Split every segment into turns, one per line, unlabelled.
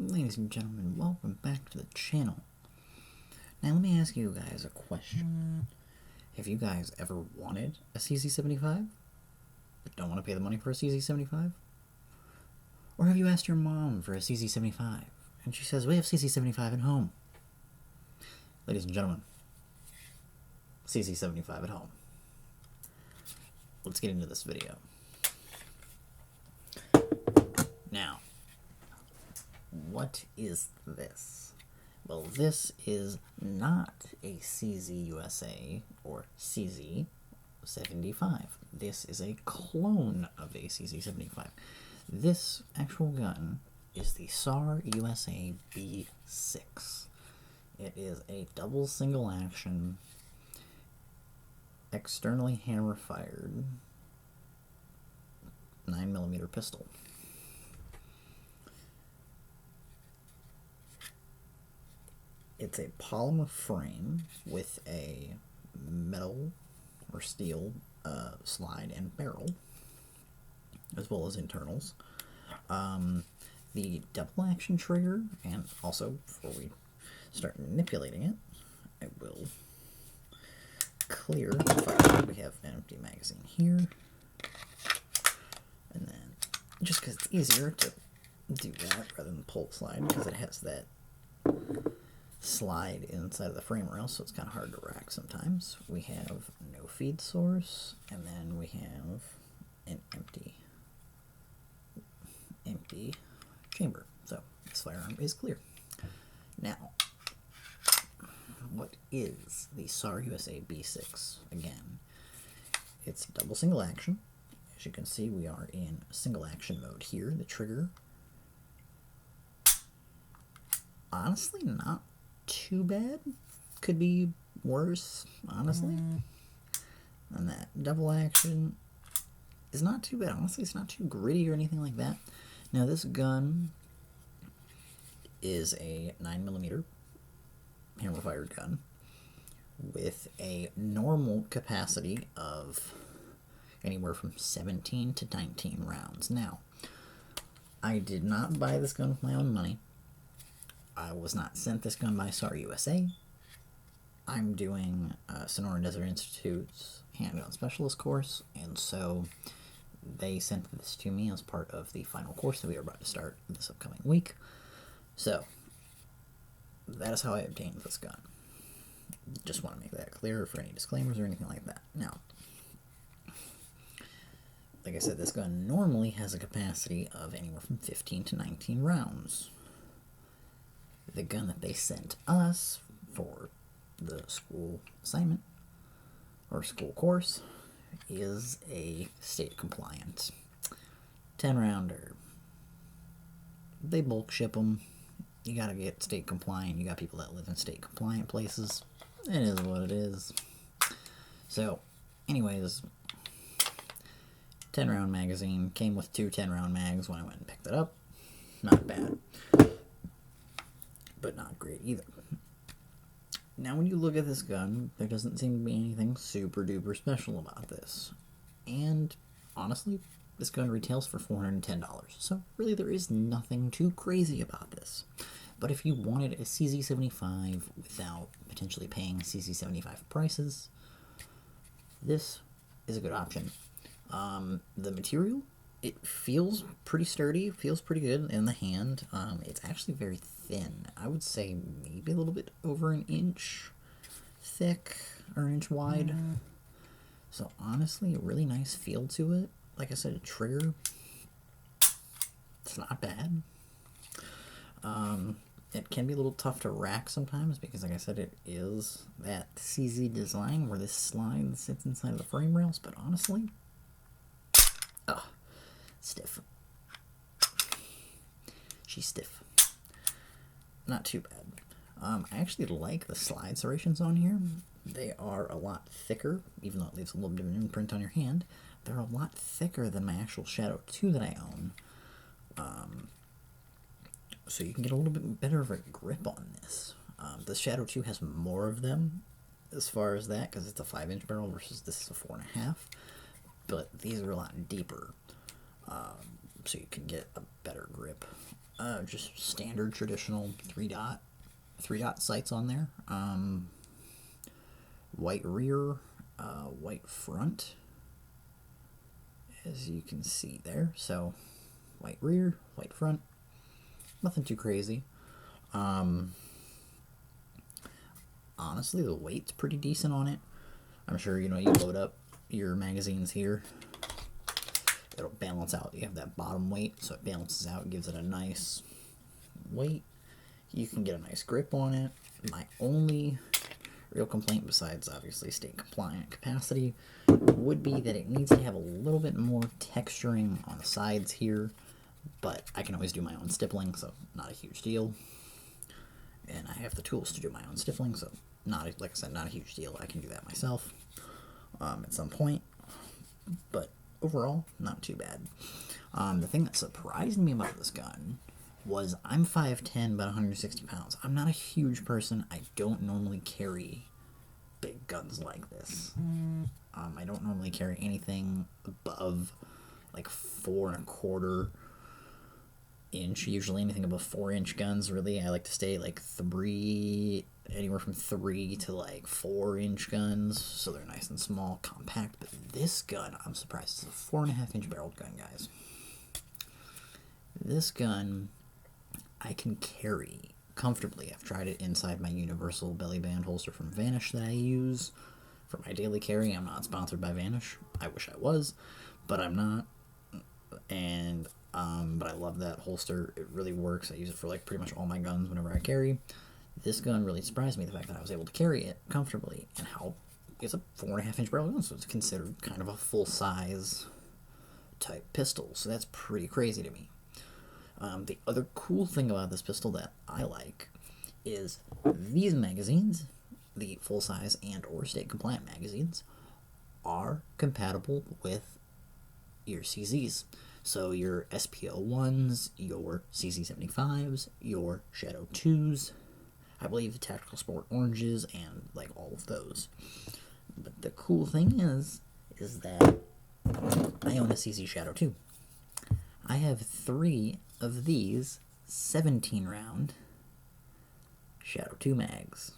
Ladies and gentlemen, welcome back to the channel. Now let me ask you guys a question. Have you guys ever wanted a CZ75, but don't want to pay the money for a CZ75? Or have you asked your mom for a CZ75, and she says, we have CZ75 at home? Ladies and gentlemen, CZ75 at home. Let's get into this video. Now, what is this? Well, this is not a CZ USA or CZ75. This is a clone of a CZ75. This actual gun is the SAR USA B6. It is a double single action, externally hammer fired 9mm pistol. It's a polymer frame with a metal or steel slide and barrel, as well as internals. The double action trigger, and also before we start manipulating it, I will clear the fire. We have an empty magazine here, and then just because it's easier to do that rather than pull the slide, because it has that slide inside of the frame rail, so it's kind of hard to rack sometimes. We have no feed source, and then we have an empty chamber. So this firearm is clear. Now, what is the SAR USA B6? Again, it's double single action. As you can see, we are in single action mode here. The trigger, honestly, not too bad. Could be worse, honestly. And that double action is not too bad. Honestly, it's not too gritty or anything like that. Now, this gun is a 9mm hammer-fired gun with a normal capacity of anywhere from 17 to 19 rounds. Now, I did not buy this gun with my own money. I was not sent this gun by SAR USA. I'm doing Sonora Desert Institute's handgun specialist course, and so they sent this to me as part of the final course that we are about to start this upcoming week. So that is how I obtained this gun. Just want to make that clear for any disclaimers or anything like that. Now, like I said, this gun normally has a capacity of anywhere from 15 to 19 rounds. The gun that they sent us for the school assignment or school course is a state compliant 10-rounder. They bulk ship them. You gotta get state compliant. You got people that live in state compliant places. It is what it is. So, anyways, 10-round magazine. Came with 2 10-round mags when I went and picked it up. Not bad, but not great either. Now, when you look at this gun, there doesn't seem to be anything super duper special about this. And honestly, this gun retails for $410. So really there is nothing too crazy about this. But if you wanted a CZ75 without potentially paying CZ75 prices, this is a good option. The material, it feels pretty sturdy, feels pretty good in the hand. It's actually very thin. I would say maybe a little bit over an inch thick or an inch wide. So honestly, a really nice feel to it. Like I said, a trigger, it's not bad. It can be a little tough to rack sometimes because, like I said, it is that CZ design where this slide sits inside of the frame rails, but honestly, stiff. She's stiff. Not too bad. I actually like the slide serrations on here. They are a lot thicker, even though it leaves a little bit of an imprint on your hand. They're a lot thicker than my actual Shadow 2 that I own. So you can get a little bit better of a grip on this. The Shadow 2 has more of them as far as that, because it's a 5-inch barrel versus this is a 4.5. But these are a lot deeper. So you can get a better grip Just standard traditional three dot sights on there. White rear, white front, as you can see there. So white rear, white front, nothing too crazy. Honestly, the weight's pretty decent on it. I'm sure, you load up your magazines here, it'll balance out. You have that bottom weight, so it balances out, gives it a nice weight. You can get a nice grip on it. My only real complaint, besides obviously state compliant capacity, would be that it needs to have a little bit more texturing on the sides here, but I can always do my own stippling, so not a huge deal. And I have the tools to do my own stippling, so like I said, not a huge deal. I can do that myself at some point, but overall, not too bad. The thing that surprised me about this gun was I'm 5'10", about 160 pounds. I'm not a huge person. I don't normally carry big guns like this. I don't normally carry anything above like 4 1/4 inch. Usually anything above 4-inch guns, really. I like to stay like anywhere from 3 to like 4-inch guns, so they're nice and small, compact. But this gun, I'm surprised. It's a 4.5-inch barreled gun, guys. This gun I can carry comfortably. I've tried it inside my universal belly band holster from Vanish that I use for my daily carry. I'm not sponsored by Vanish. I wish I was, but I'm not. And but I love that holster. It really works. I use it for like pretty much all my guns whenever I carry. This gun really surprised me, the fact that I was able to carry it comfortably, and how it's a 4.5-inch barrel gun, so it's considered kind of a full-size type pistol. So that's pretty crazy to me. The other cool thing about this pistol that I like is these magazines, the full-size and or state-compliant magazines, are compatible with your CZs. So your SPO1s, your CZ75s, your Shadow 2s, I believe the Tactical Sport Oranges, and like all of those. But the cool thing is that I own a CZ Shadow 2. I have 3 of these 17-round Shadow 2 mags.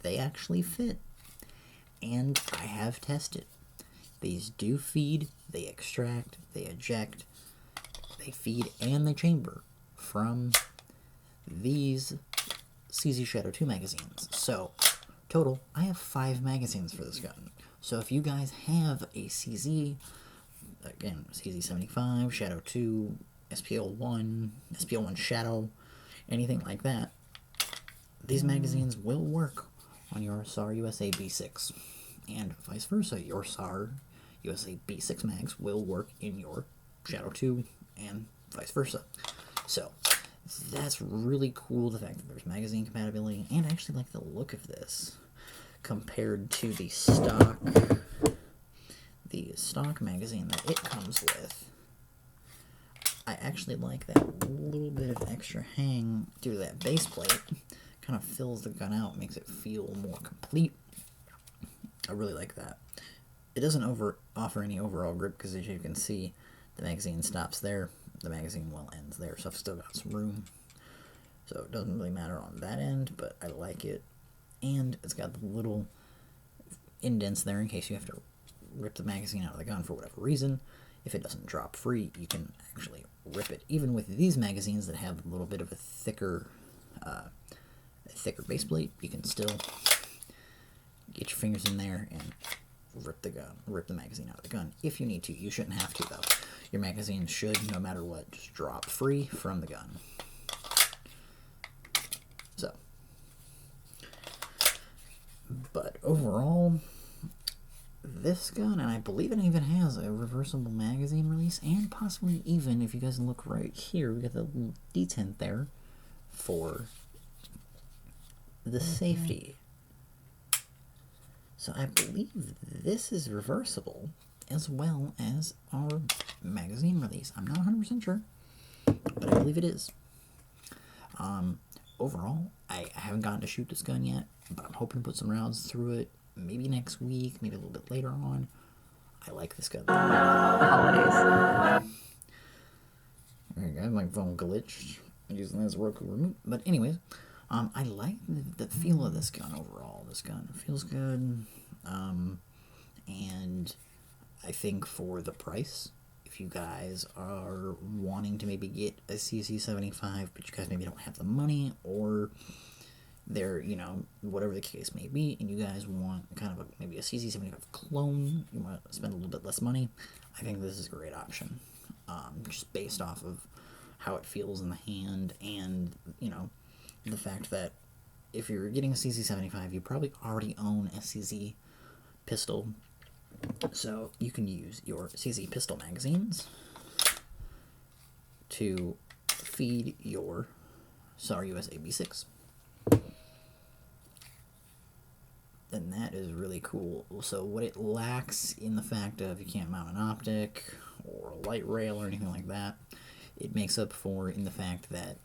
They actually fit, and I have tested. These do feed, they extract, they eject, they feed, and they chamber from these CZ Shadow 2 magazines. So, total, I have 5 magazines for this gun. So if you guys have a CZ, again, CZ75, Shadow 2, SPO1 Shadow, anything like that, these magazines will work on your SAR USA B6. And vice versa, your SAR USA B6 mags will work in your Shadow 2, and vice versa. So that's really cool, the fact that there's magazine compatibility, and I actually like the look of this compared to the stock magazine that it comes with. I actually like that little bit of extra hang due to that base plate. Kind of fills the gun out, makes it feel more complete. I really like that. It doesn't offer any overall grip, because as you can see, the magazine stops there, the magazine well ends there, so I've still got some room. So it doesn't really matter on that end, but I like it. And it's got the little indents there in case you have to rip the magazine out of the gun for whatever reason. If it doesn't drop free, you can actually rip it. Even with these magazines that have a little bit of a thicker base plate, you can still get your fingers in there and rip the magazine out of the gun if you need to. You shouldn't have to, though. Your magazine should, no matter what, just drop free from the gun. So, but overall, this gun, and I believe it even has a reversible magazine release, and possibly even, if you guys look right here, we got the little detent there for the safety. So I believe this is reversible, as well as our magazine release. I'm not 100% sure, but I believe it is. Overall, I haven't gotten to shoot this gun yet, but I'm hoping to put some rounds through it, maybe next week, maybe a little bit later on. I like this gun.
Holidays.
There you go, my phone glitched. I'm using this Roku remote. But anyways, I like the feel of this gun overall. This gun feels good. And I think for the price, if you guys are wanting to maybe get a CC75, but you guys maybe don't have the money, or they're, you know, whatever the case may be, and you guys want kind of maybe a CC75 clone, you want to spend a little bit less money, I think this is a great option. Just based off of how it feels in the hand, and, you know, the fact that if you're getting a CC75, you probably already own a CZ pistol, so you can use your CZ pistol magazines to feed your SAR USA B6. And that is really cool. So what it lacks in the fact of you can't mount an optic or a light rail or anything like that, it makes up for in the fact that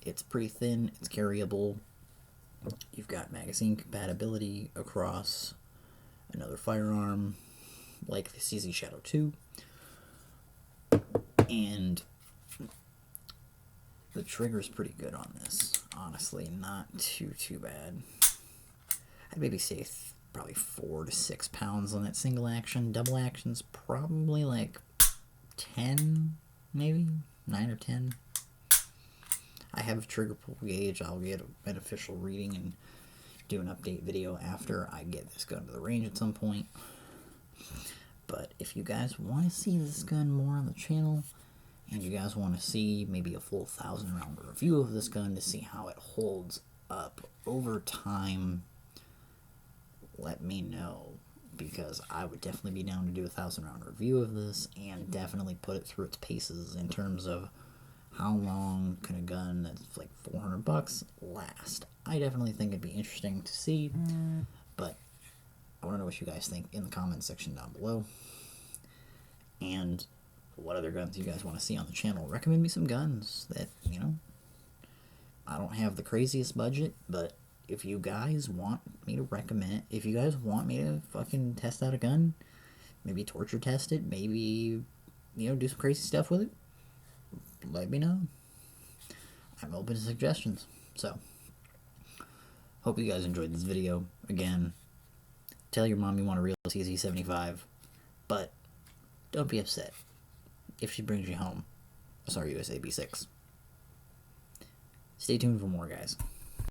it's pretty thin, it's carryable, you've got magazine compatibility across another firearm like the CZ Shadow 2, and the trigger's pretty good on this, honestly, not too bad. I'd maybe say probably 4 to 6 pounds on that single action. Double action's probably like 10, maybe 9 or 10. I have a trigger pull gauge. I'll get an official reading and do an update video after I get this gun to the range at some point. But if you guys want to see this gun more on the channel, and you guys want to see maybe a full 1,000 round review of this gun to see how it holds up over time, let me know, because I would definitely be down to do a 1,000 round review of this and definitely put it through its paces in terms of how long can a gun that's like $400 last. I definitely think it'd be interesting to see, but I want to know what you guys think in the comments section down below, and what other guns you guys want to see on the channel. Recommend me some guns that, you know, I don't have the craziest budget, but if you guys want me to recommend, if you guys want me to fucking test out a gun, maybe torture test it, maybe, you know, do some crazy stuff with it, let me know. I'm open to suggestions. So, hope you guys enjoyed this video. Again, tell your mom you want a real CZ75, but don't be upset if she brings you home a SAR USA B6. Stay tuned for more, guys.